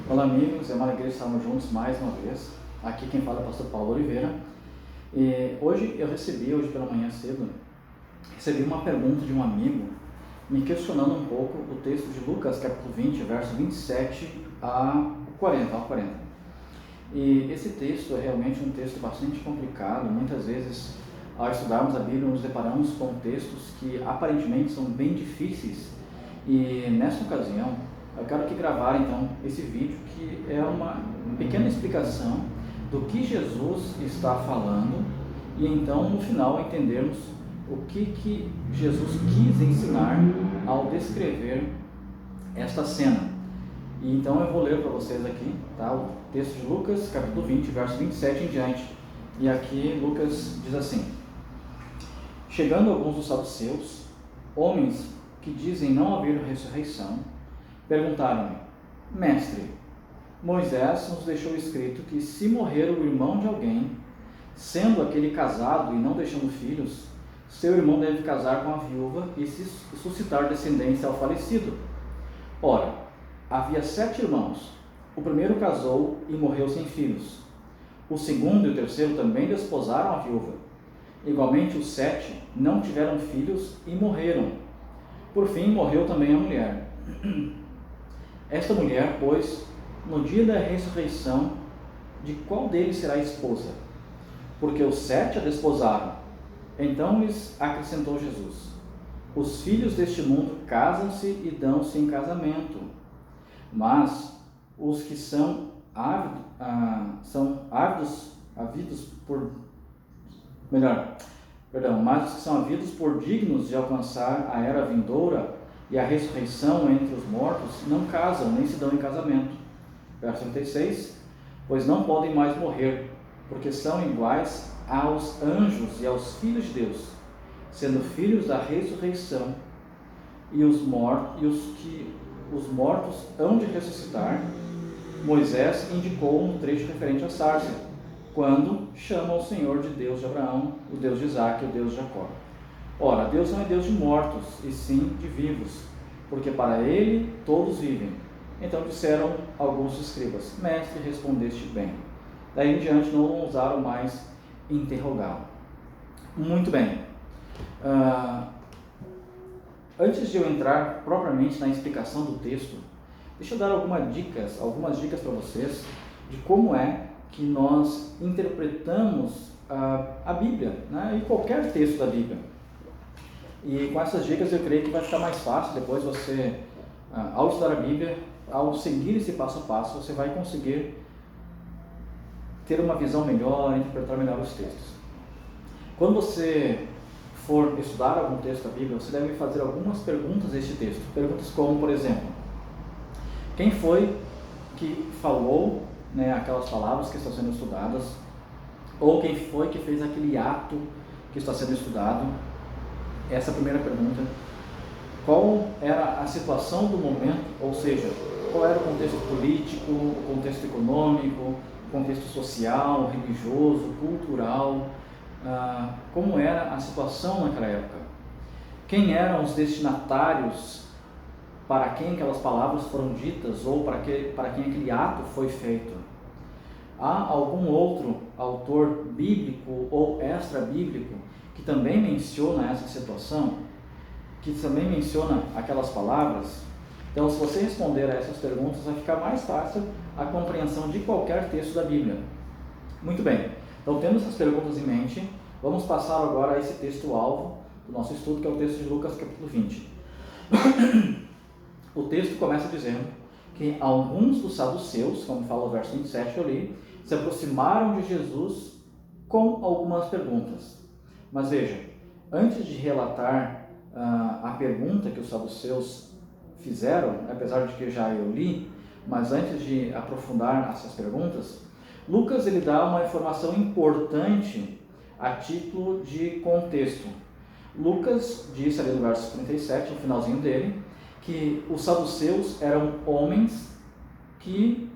Olá amigos, é uma alegria estarmos juntos mais uma vez. Aqui quem fala é o pastor Paulo Oliveira. E hoje pela manhã cedo, recebi uma pergunta de um amigo me questionando um pouco o texto de Lucas capítulo 20, verso 27 a 40. E esse texto é realmente um texto bastante complicado. Muitas vezes, ao estudarmos a Bíblia, nos deparamos com textos que aparentemente são bem difíceis. E nessa ocasião, eu quero aqui gravar então esse vídeo que é uma pequena explicação do que Jesus está falando e então no final entendermos o que Jesus quis ensinar ao descrever esta cena. E então eu vou ler para vocês aqui, tá? O texto de Lucas, capítulo 20, verso 27 em diante. E aqui Lucas diz assim: Chegando alguns dos saduceus, homens que dizem não haver ressurreição, perguntaram-me: Mestre, Moisés nos deixou escrito que se morrer o irmão de alguém, sendo aquele casado e não deixando filhos, seu irmão deve casar com a viúva e suscitar descendência ao falecido. Ora, havia 7 irmãos. O primeiro casou e morreu sem filhos. O segundo e o terceiro também desposaram a viúva. Igualmente os 7 não tiveram filhos e morreram. Por fim, morreu também a mulher. Esta mulher, pois, no dia da ressurreição, de qual deles será esposa? Porque os 7 a desposaram. Então lhes acrescentou Jesus: Os filhos deste mundo casam-se e dão-se em casamento, mas os que são havidos por dignos de alcançar a era vindoura e a ressurreição entre os mortos, não casam, nem se dão em casamento. Verso 36, pois não podem mais morrer, porque são iguais aos anjos e aos filhos de Deus, sendo filhos da ressurreição, e os mortos hão de ressuscitar. Moisés indicou no trecho referente à sarça, quando chama o Senhor de Deus de Abraão, o Deus de Isaque e o Deus de Jacó. Ora, Deus não é Deus de mortos, e sim de vivos, porque para ele todos vivem. Então disseram alguns escribas: Mestre, respondeste bem. Daí em diante não ousaram mais interrogá-lo. Muito bem. Antes de eu entrar propriamente na explicação do texto, deixa eu dar algumas dicas para vocês de como é que nós interpretamos a Bíblia, né? E qualquer texto da Bíblia. E com essas dicas eu creio que vai ficar mais fácil depois você, ao estudar a Bíblia, ao seguir esse passo a passo, você vai conseguir ter uma visão melhor, interpretar melhor os textos. Quando você for estudar algum texto da Bíblia, você deve fazer algumas perguntas a este texto. Perguntas como, por exemplo, quem foi que falou, né, aquelas palavras que estão sendo estudadas? Ou quem foi que fez aquele ato que está sendo estudado? Essa é a primeira pergunta. Qual era a situação do momento? Ou seja, qual era o contexto político, o contexto econômico, o contexto social, religioso, cultural? Como era a situação naquela época? Quem eram os destinatários para quem aquelas palavras foram ditas ou para quem aquele ato foi feito? Há algum outro autor bíblico ou extra-bíblico que também menciona essa situação? Que também menciona aquelas palavras? Então, se você responder a essas perguntas, vai ficar mais fácil a compreensão de qualquer texto da Bíblia. Muito bem. Então, tendo essas perguntas em mente, vamos passar agora a esse texto-alvo do nosso estudo, que é o texto de Lucas, capítulo 20. O texto começa dizendo que alguns dos saduceus, como fala o verso 27 eu li, se aproximaram de Jesus com algumas perguntas. Mas veja, antes de relatar a pergunta que os saduceus fizeram, apesar de que já eu li, mas antes de aprofundar essas perguntas, Lucas ele dá uma informação importante a título de contexto. Lucas disse ali no verso 37, no finalzinho dele, que os saduceus eram homens que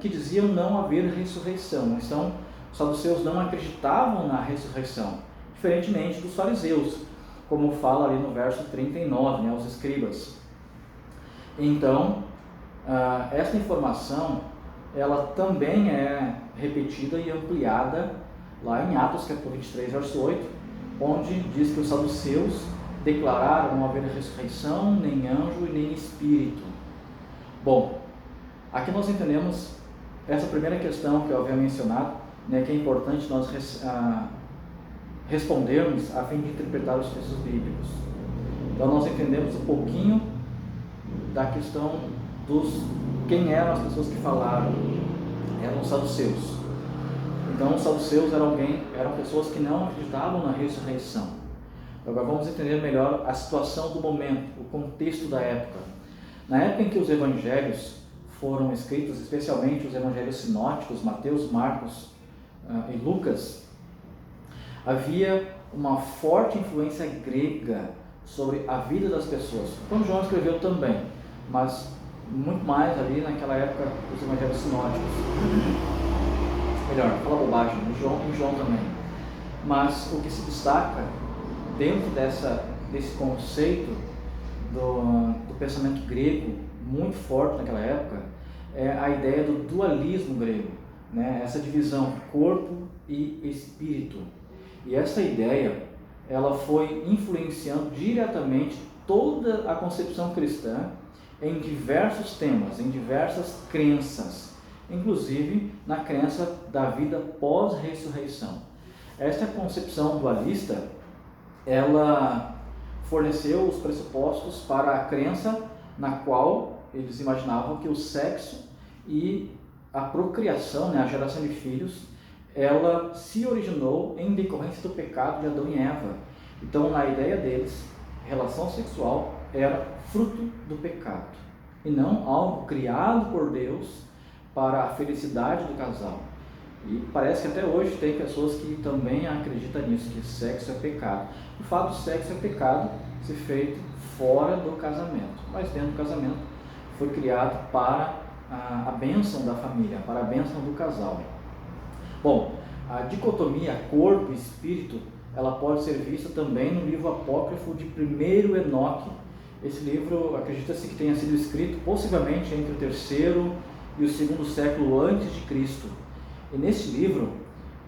diziam não haver ressurreição. Então, os saduceus não acreditavam na ressurreição, diferentemente dos fariseus, como fala ali no verso 39, os escribas. Então, Esta informação, ela também é repetida e ampliada lá em Atos capítulo 23, verso 8, onde diz que os saduceus declararam não haver ressurreição, nem anjo e nem espírito. Bom, aqui nós entendemos essa primeira questão que eu havia mencionado, né, que é importante nós respondermos a fim de interpretar os textos bíblicos. Então nós entendemos um pouquinho da questão quem eram as pessoas que falaram. Eram os saduceus. Então os saduceus eram pessoas que não acreditavam na ressurreição. Agora vamos entender melhor a situação do momento, o contexto da época. Na época em que os evangelhos foram escritos, especialmente os evangelhos sinóticos, Mateus, Marcos e Lucas, havia uma forte influência grega sobre a vida das pessoas. Como João escreveu também, mas muito mais ali naquela época dos evangelhos sinóticos. Melhor, fala bobagem, em João também. Mas o que se destaca dentro desse conceito do pensamento grego, muito forte naquela época, é a ideia do dualismo grego, né? Essa divisão corpo e espírito. E essa ideia, ela foi influenciando diretamente toda a concepção cristã em diversos temas, em diversas crenças, inclusive na crença da vida pós-ressurreição. Esta concepção dualista, ela forneceu os pressupostos para a crença na qual eles imaginavam que o sexo e a procriação, né, a geração de filhos, ela se originou em decorrência do pecado de Adão e Eva. Então, na ideia deles, relação sexual era fruto do pecado e não algo criado por Deus para a felicidade do casal. E parece que até hoje tem pessoas que também acreditam nisso, que sexo é pecado. O fato do sexo é pecado se feito fora do casamento, mas dentro do casamento foi criado para a bênção da família, para a bênção do casal. Bom, a dicotomia corpo e espírito, ela pode ser vista também no livro apócrifo de 1º Enoque. Esse livro, acredita-se que tenha sido escrito possivelmente entre o 3º e o 2º século antes de Cristo. E nesse livro,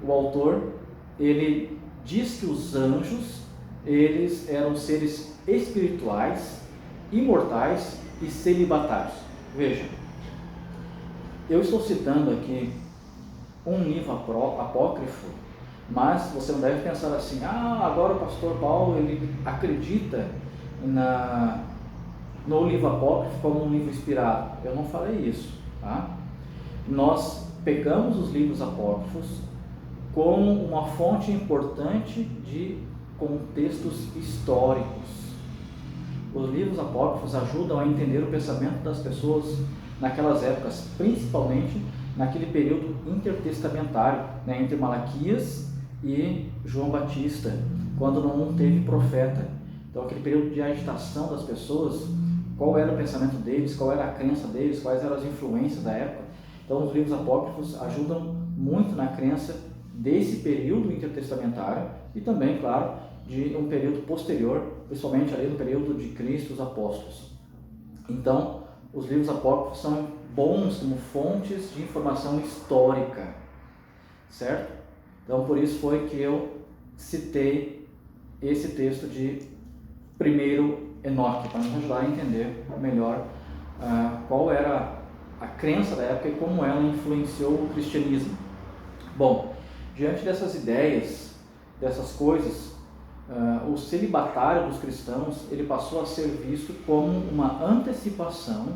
o autor, ele diz que os anjos, eles eram seres espirituais, imortais e celibatários. Veja, eu estou citando aqui um livro apócrifo, mas você não deve pensar assim, agora o pastor Paulo, ele acredita no livro apócrifo como um livro inspirado. Eu não falei isso, tá? Nós pegamos os livros apócrifos como uma fonte importante de contextos históricos. Os livros apócrifos ajudam a entender o pensamento das pessoas naquelas épocas, principalmente naquele período intertestamentário, né, entre Malaquias e João Batista, quando não teve profeta. Então, aquele período de agitação das pessoas, qual era o pensamento deles, qual era a crença deles, quais eram as influências da época. Então, os livros apócrifos ajudam muito na crença desse período intertestamentário e também, claro, de um período posterior, principalmente ali no período de Cristo e os apóstolos. Então, os livros apócrifos são bons como fontes de informação histórica, certo? Então, por isso foi que eu citei esse texto de 1º Enoque, para nos ajudar a entender melhor qual era a crença da época e como ela influenciou o cristianismo. Bom, diante dessas ideias, dessas coisas, o celibatário dos cristãos, ele passou a ser visto como uma antecipação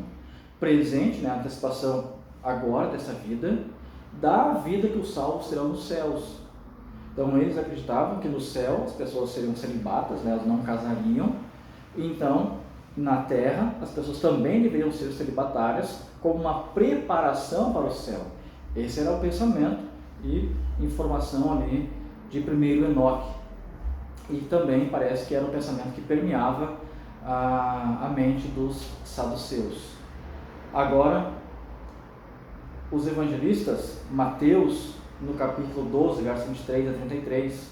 presente, né, a antecipação agora dessa vida, da vida que os salvos terão nos céus. Então eles acreditavam que no céu as pessoas seriam celibatas, né, elas não casariam. Então, na terra, as pessoas também deveriam ser celibatárias como uma preparação para o céu. Esse era o pensamento e informação ali de 1º Enoque. E também parece que era um pensamento que permeava a mente dos saduceus. Agora, os evangelistas, Mateus, no capítulo 12, versos 23 a 33,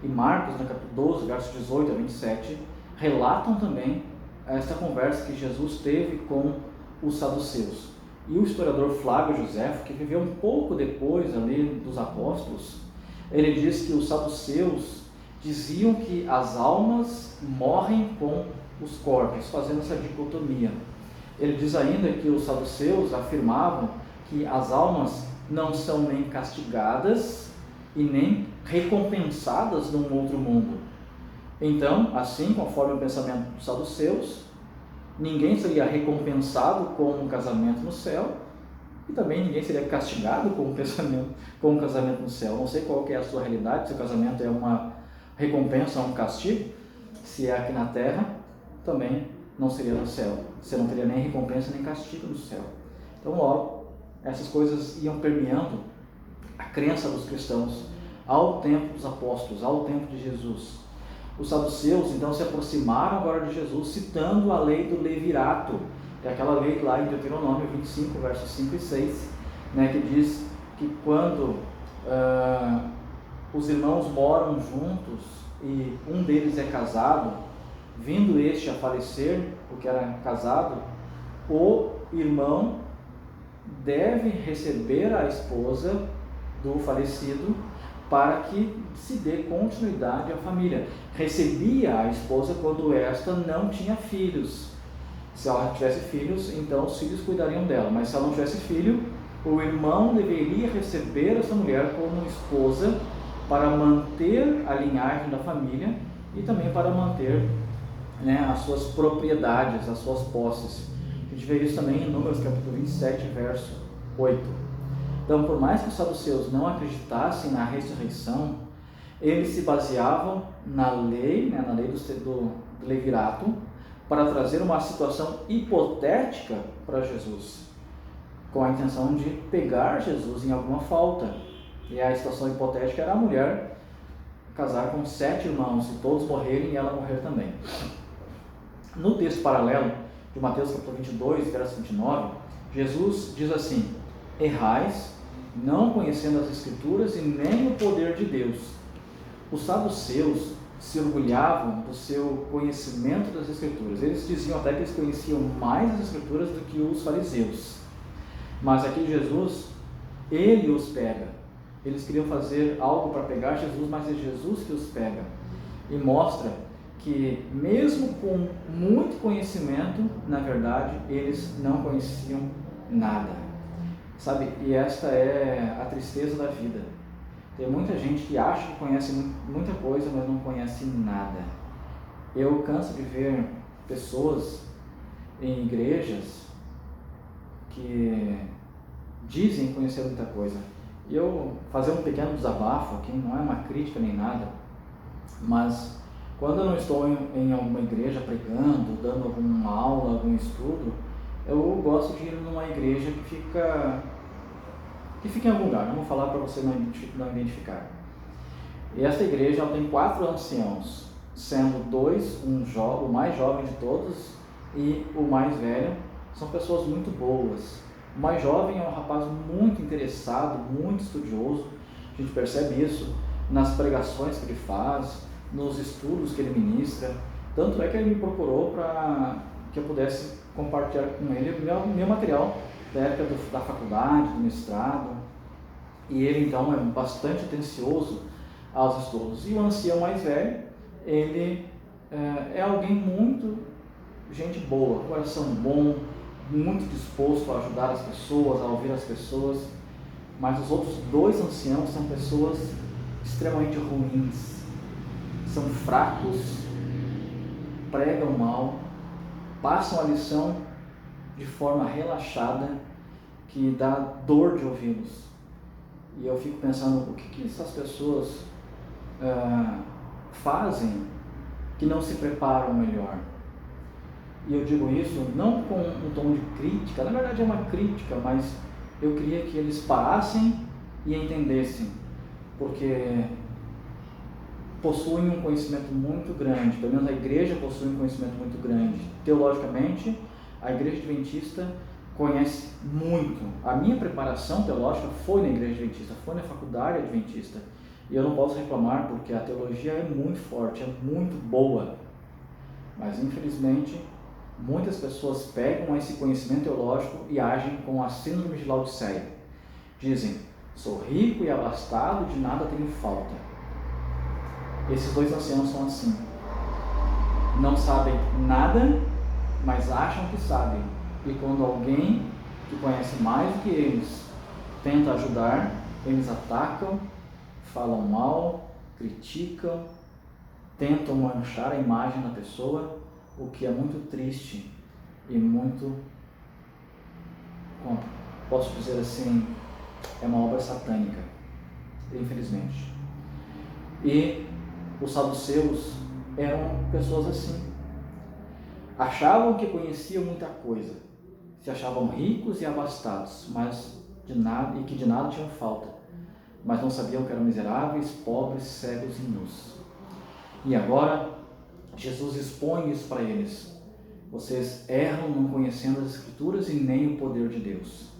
e Marcos, no capítulo 12, versos 18 a 27, relatam também essa conversa que Jesus teve com os saduceus. E o historiador Flávio Joséfo, que viveu um pouco depois ali dos apóstolos, ele diz que os saduceus diziam que as almas morrem com os corpos, fazendo essa dicotomia. Ele diz ainda que os saduceus afirmavam que as almas não são nem castigadas e nem recompensadas num outro mundo. Então, assim, conforme o pensamento dos saduceus, ninguém seria recompensado com um casamento no céu e também ninguém seria castigado com um casamento no céu. Não sei qual que é a sua realidade, se o casamento é uma recompensa ou um castigo. Se é aqui na terra, também não seria no céu. Você não teria nem recompensa nem castigo no céu. Então, logo, essas coisas iam permeando a crença dos cristãos ao tempo dos apóstolos, ao tempo de Jesus. Os saduceus, então, se aproximaram agora de Jesus, citando a lei do levirato, que é aquela lei lá em Deuteronômio 25, versos 5 e 6, né, que diz que quando os irmãos moram juntos e um deles é casado, vindo este a falecer, porque era casado, o irmão deve receber a esposa do falecido para que se dê continuidade à família. Recebia a esposa quando esta não tinha filhos. Se ela tivesse filhos, então os filhos cuidariam dela, mas se ela não tivesse filho, o irmão deveria receber essa mulher como esposa para manter a linhagem da família e também para manter, né, as suas propriedades, as suas posses. A gente vê isso também em Números capítulo 27, verso 8. Então, por mais que os saduceus não acreditassem na ressurreição, eles se baseavam na lei, né, na lei do levirato, para trazer uma situação hipotética para Jesus, com a intenção de pegar Jesus em alguma falta. E a situação hipotética era a mulher casar com 7 irmãos e todos morrerem e ela morrer também. No texto paralelo de Mateus capítulo 22, verso 29, Jesus diz assim: errais, não conhecendo as Escrituras e nem o poder de Deus. Os saduceus se orgulhavam do seu conhecimento das Escrituras. Eles diziam até que eles conheciam mais as Escrituras do que os fariseus. Mas aqui Jesus, ele os pega. Eles queriam fazer algo para pegar Jesus, mas é Jesus que os pega. E mostra que mesmo com muito conhecimento, na verdade, eles não conheciam nada. Sabe, e esta é a tristeza da vida. Tem muita gente que acha que conhece muita coisa, mas não conhece nada. Eu canso de ver pessoas em igrejas que dizem conhecer muita coisa. E eu fazer um pequeno desabafo aqui, não é uma crítica nem nada, mas quando eu não estou em alguma igreja pregando, dando alguma aula, algum estudo, eu gosto de ir numa igreja que fica em algum lugar. Não vou falar para você não identificar. E esta igreja ela tem 4 anciãos, sendo 2, o mais jovem de todos e o mais velho. São pessoas muito boas. O mais jovem é um rapaz muito interessado, muito estudioso. A gente percebe isso nas pregações que ele faz, nos estudos que ele ministra. Tanto é que ele me procurou para que eu pudesse compartilhar com ele o meu material da época da faculdade, do mestrado. E ele então é bastante atencioso aos estudos. E o ancião mais velho, ele é alguém muito gente boa, coração bom, muito disposto a ajudar as pessoas, a ouvir as pessoas. Mas os outros 2 anciãos são pessoas extremamente ruins, são fracos, pregam mal, passam a lição de forma relaxada, que dá dor de ouvi-los. E eu fico pensando, o que essas pessoas fazem que não se preparam melhor? E eu digo isso não com um tom de crítica, na verdade é uma crítica, mas eu queria que eles parassem e entendessem, porque possuem um conhecimento muito grande, pelo menos a igreja possui um conhecimento muito grande. Teologicamente, a igreja adventista conhece muito. A minha preparação teológica foi na igreja adventista, foi na faculdade adventista. E eu não posso reclamar porque a teologia é muito forte, é muito boa. Mas infelizmente Muitas pessoas pegam esse conhecimento teológico e agem com a síndrome de Laodiceia. Dizem, sou rico e abastado, de nada tenho falta. Esses dois anciãos são assim. Não sabem nada, mas acham que sabem. E quando alguém que conhece mais do que eles tenta ajudar, eles atacam, falam mal, criticam, tentam manchar a imagem da pessoa, o que é muito triste e muito, como posso dizer assim, é uma obra satânica, infelizmente. E os saduceus eram pessoas assim. Achavam que conheciam muita coisa, se achavam ricos e abastados, mas de nada, e que de nada tinham falta, mas não sabiam que eram miseráveis, pobres, cegos e nus. E agora Jesus expõe isso para eles. Vocês erram não conhecendo as Escrituras e nem o poder de Deus.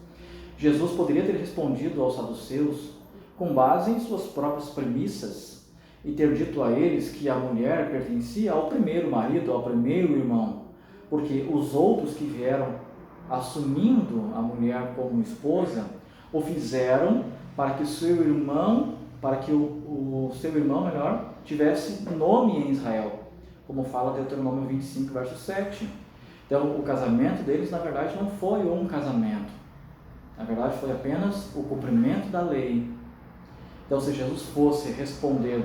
Jesus poderia ter respondido aos saduceus com base em suas próprias premissas e ter dito a eles que a mulher pertencia ao primeiro marido, ao primeiro irmão, porque os outros que vieram assumindo a mulher como esposa o fizeram para que o seu irmão melhor, tivesse nome em Israel, como fala Deuteronômio 25, verso 7. Então, o casamento deles, na verdade, não foi um casamento. Na verdade, foi apenas o cumprimento da lei. Então, se Jesus fosse responder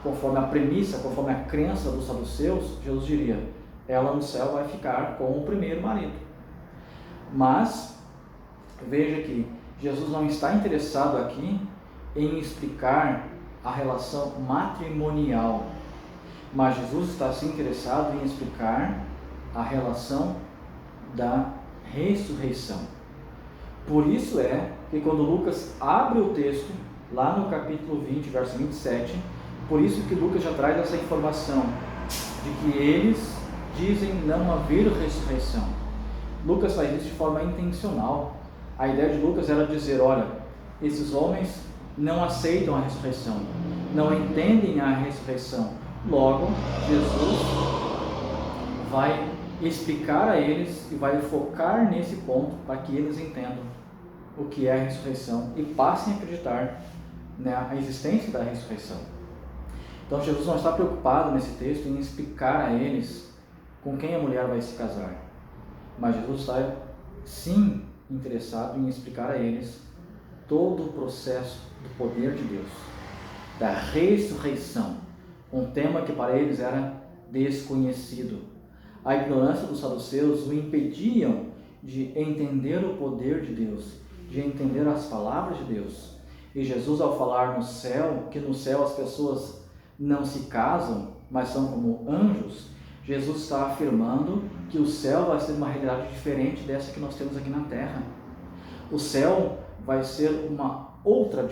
conforme a premissa, conforme a crença dos saduceus, Jesus diria, ela no céu vai ficar com o primeiro marido. Mas, veja que Jesus não está interessado aqui em explicar a relação matrimonial, mas Jesus está sim interessado em explicar a relação da ressurreição. Por isso é que quando Lucas abre o texto, lá no capítulo 20, verso 27, por isso que Lucas já traz essa informação de que eles dizem não haver ressurreição. Lucas faz isso de forma intencional. A ideia de Lucas era dizer, olha, esses homens não aceitam a ressurreição, não entendem a ressurreição. Logo, Jesus vai explicar a eles e vai focar nesse ponto para que eles entendam o que é a ressurreição e passem a acreditar na existência da ressurreição. Então Jesus não está preocupado nesse texto em explicar a eles com quem a mulher vai se casar, mas Jesus está sim interessado em explicar a eles todo o processo do poder de Deus, da ressurreição, um tema que para eles era desconhecido. A ignorância dos saduceus o impediam de entender o poder de Deus, de entender as palavras de Deus. E Jesus, ao falar no céu, que no céu as pessoas não se casam, mas são como anjos, Jesus está afirmando que o céu vai ser uma realidade diferente dessa que nós temos aqui na terra. O céu vai ser uma outra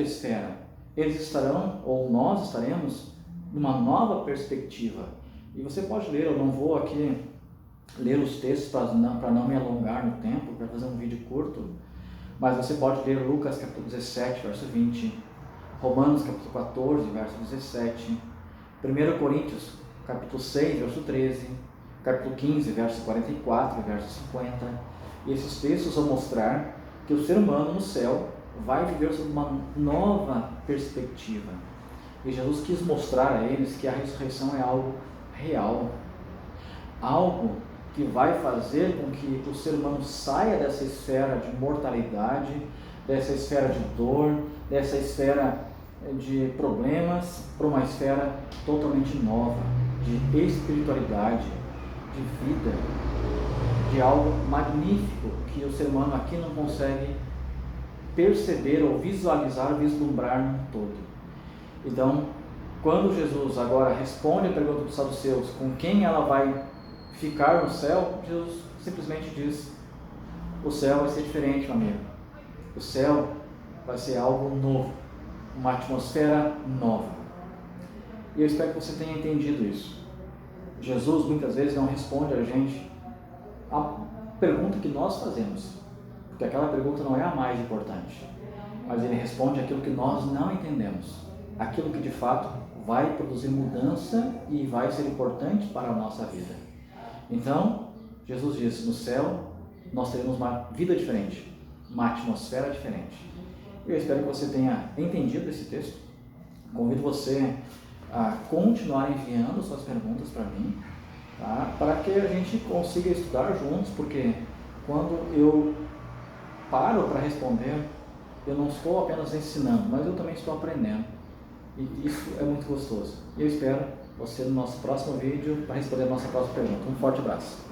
esfera. Eles estarão, ou nós estaremos, numa nova perspectiva. E você pode ler, eu não vou aqui ler os textos para não me alongar no tempo, para fazer um vídeo curto, mas você pode ler Lucas capítulo 17, verso 20, Romanos capítulo 14, verso 17, 1 Coríntios capítulo 6, verso 13, capítulo 15, verso 44 e verso 50. E esses textos vão mostrar que o ser humano no céu vai viver sob uma nova perspectiva. E Jesus quis mostrar a eles que a ressurreição é algo real, algo que vai fazer com que o ser humano saia dessa esfera de mortalidade, dessa esfera de dor, dessa esfera de problemas, para uma esfera totalmente nova, de espiritualidade, de vida, de algo magnífico que o ser humano aqui não consegue perceber ou visualizar, vislumbrar no todo. Então, quando Jesus agora responde a pergunta dos saduceus com quem ela vai ficar no céu, Jesus simplesmente diz, o céu vai ser diferente, meu amigo. O céu vai ser algo novo, uma atmosfera nova. E eu espero que você tenha entendido isso. Jesus muitas vezes não responde a gente a pergunta que nós fazemos, porque aquela pergunta não é a mais importante, mas ele responde aquilo que nós não entendemos, aquilo que de fato vai produzir mudança e vai ser importante para a nossa vida. Então, Jesus disse: no céu nós teremos uma vida diferente, uma atmosfera diferente. Eu espero que você tenha entendido esse texto. Convido você a continuar enviando suas perguntas para mim, tá? Para que a gente consiga estudar juntos, porque quando eu paro para responder, eu não estou apenas ensinando, mas eu também estou aprendendo. E isso é muito gostoso. E eu espero você no nosso próximo vídeo para responder a nossa próxima pergunta. Um forte abraço.